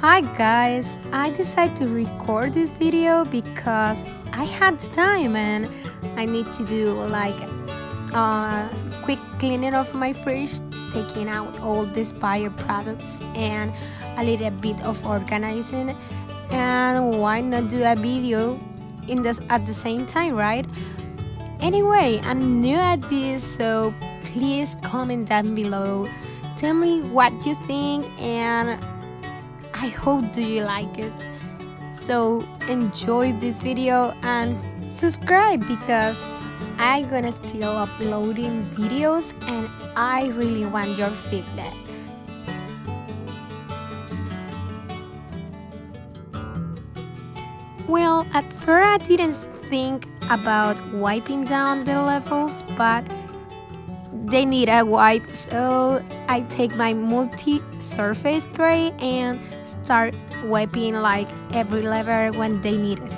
Hi guys, I decided to record this video because I had time and I need to do like a quick cleaning of my fridge, taking out all the expired products and a little bit of organizing. And why not do a video in this at the same time, right? Anyway, I'm new at this, so please comment down below. Tell me what you think and I hope do you like it. So enjoy this video and subscribe because I'm gonna still uploading videos and I really want your feedback. Well, at first I didn't think about wiping down the levels, but they need a wipe, so I take my multi-surface spray and start wiping like every level when they need it.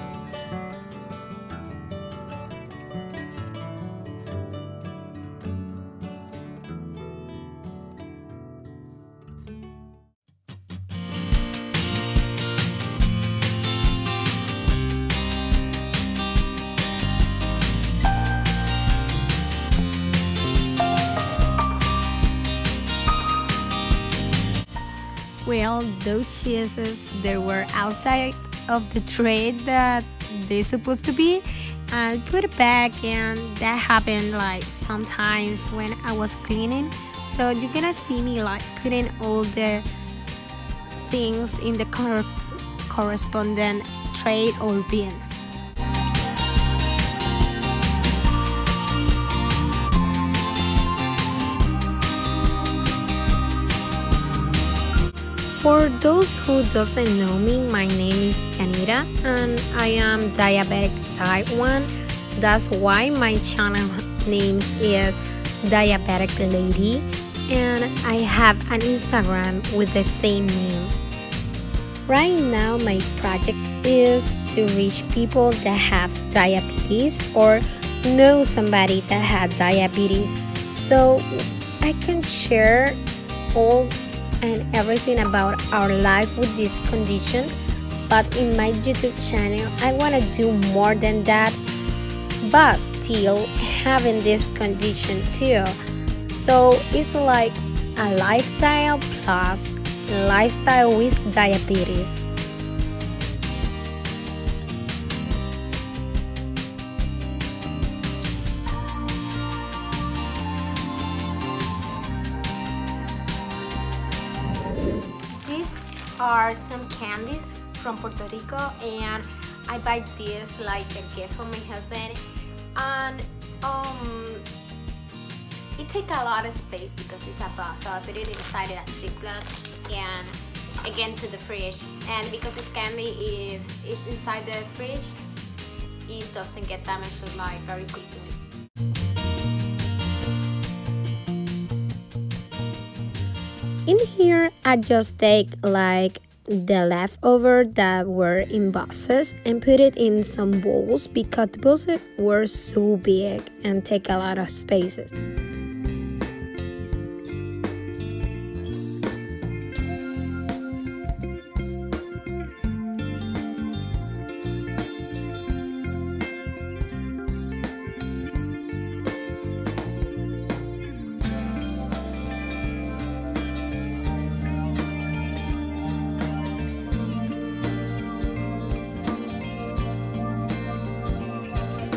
Well, those cheeses, they were outside of the tray that they're supposed to be. I put it back, and that happened like sometimes when I was cleaning. So you're gonna see me like putting all the things in the correspondent tray or bin. For those who doesn't know me, my name is Yanira and I am diabetic type 1. That's why my channel name is Diabetic Lady and I have an Instagram with the same name. Right now my project is to reach people that have diabetes or know somebody that had diabetes so I can share all and everything about our life with this condition. But in my YouTube channel I want to do more than that, but still having this condition too. So it's like a lifestyle plus lifestyle with diabetes. These are some candies from Puerto Rico and I buy this like a gift for my husband, and it takes a lot of space because it's a box, so I put it inside a Ziploc and again to the fridge, and because it's candy, if it's inside the fridge it doesn't get damaged like very quickly. In here, I just take like the leftover that were in boxes and put it in some bowls because the bowls were so big and take a lot of spaces.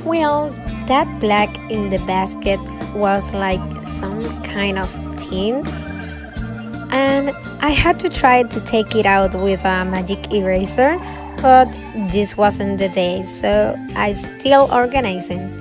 Well, that black in the basket was like some kind of tin, and I had to try to take it out with a magic eraser, but this wasn't the day, so I still organizing.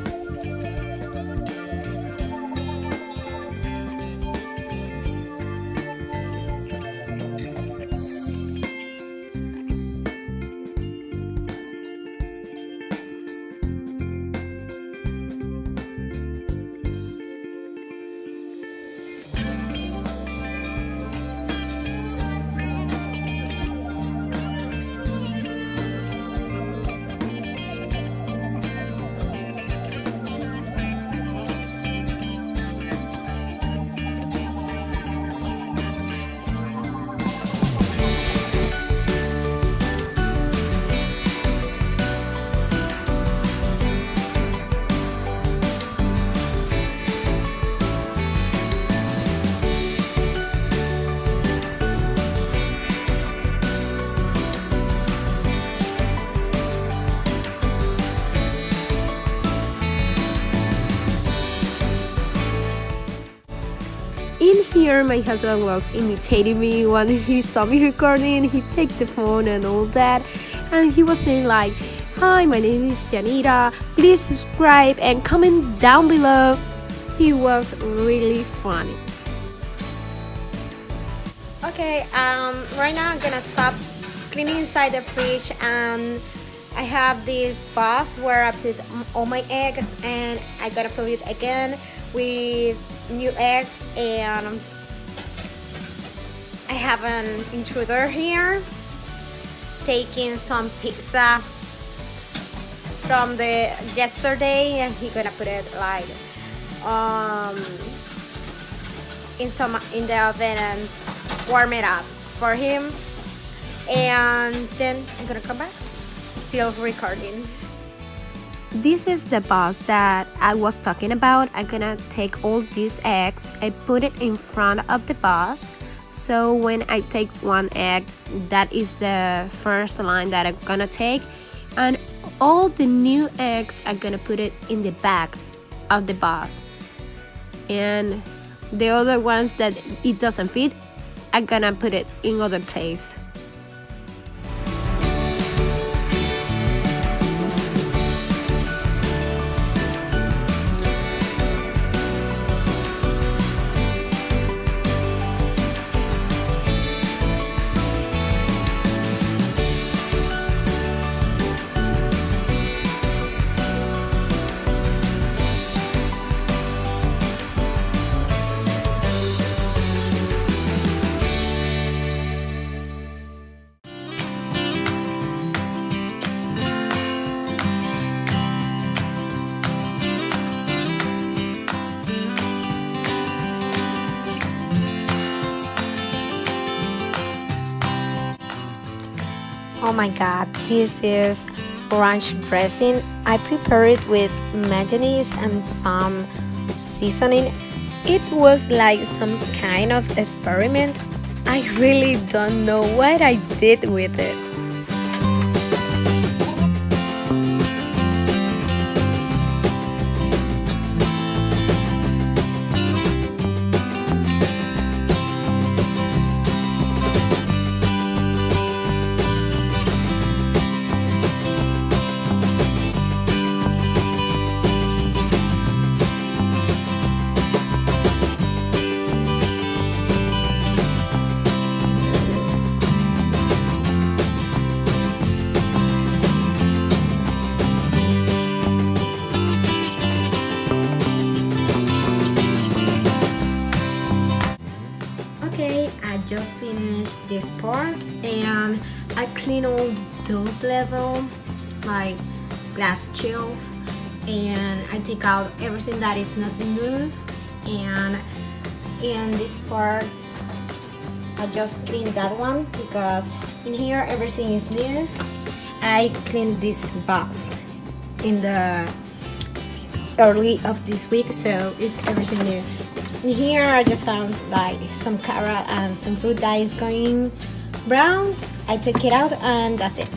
in here, my husband was imitating me when he saw me recording. He take the phone and all that, and he was saying like, "Hi, my name is Janita. Please subscribe and comment down below." He was really funny. Okay, right now I'm gonna stop cleaning inside the fridge, and I have this box where I put all my eggs, and I gotta fill it again with new eggs. And I have an intruder here taking some pizza from the yesterday, and he gonna put it like in the oven and warm it up for him, and then I'm gonna come back, still recording. This is the box that I was talking about. I'm gonna take all these eggs, I put it in front of the box, so when I take one egg, that is the first line that I'm gonna take, and all the new eggs I'm gonna put it in the back of the box, and the other ones that it doesn't fit, I'm gonna put it in other place. Oh my god, this is ranch dressing. I prepared it with mayonnaise and some seasoning. It was like some kind of experiment. I really don't know what I did with it. Okay, I just finished this part, and I clean all those levels like glass shelf, and I take out everything that is not new, and in this part I just clean that one because in here everything is new. I cleaned this box in the early of this week, so it's everything new. In here I just found like some carrot and some fruit that is going brown. I took it out and that's it.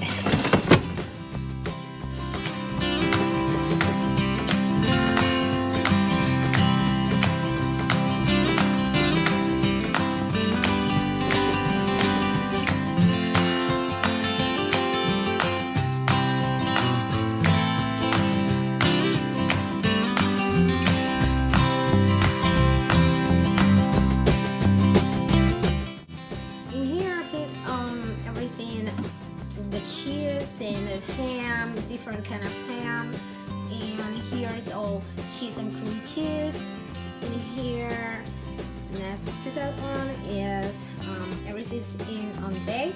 And the ham, different kind of ham, and here's all cheese and cream cheese. And here next to that one is everything's in on date,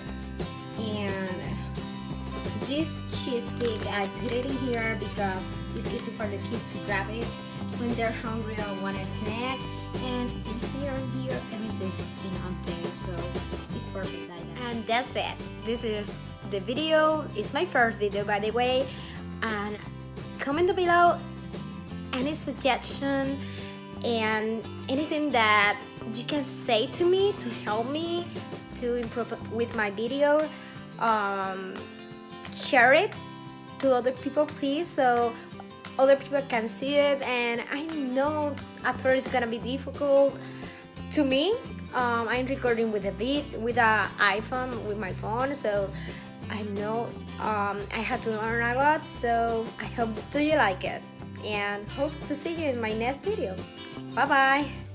and this cheese stick I put it in here because it's easy for the kids to grab it when they're hungry or want a snack. And in here everything's in on date, so it's perfect like that. And that's it. This is the video. It's my first video, by the way, and comment below any suggestion and anything that you can say to me to help me to improve with my video. Share it to other people, please, so other people can see it. And I know at first it's gonna be difficult, to me, I'm recording with a iPhone with my phone, so I know I had to learn a lot. So I hope do you like it, and hope to see you in my next video. Bye bye.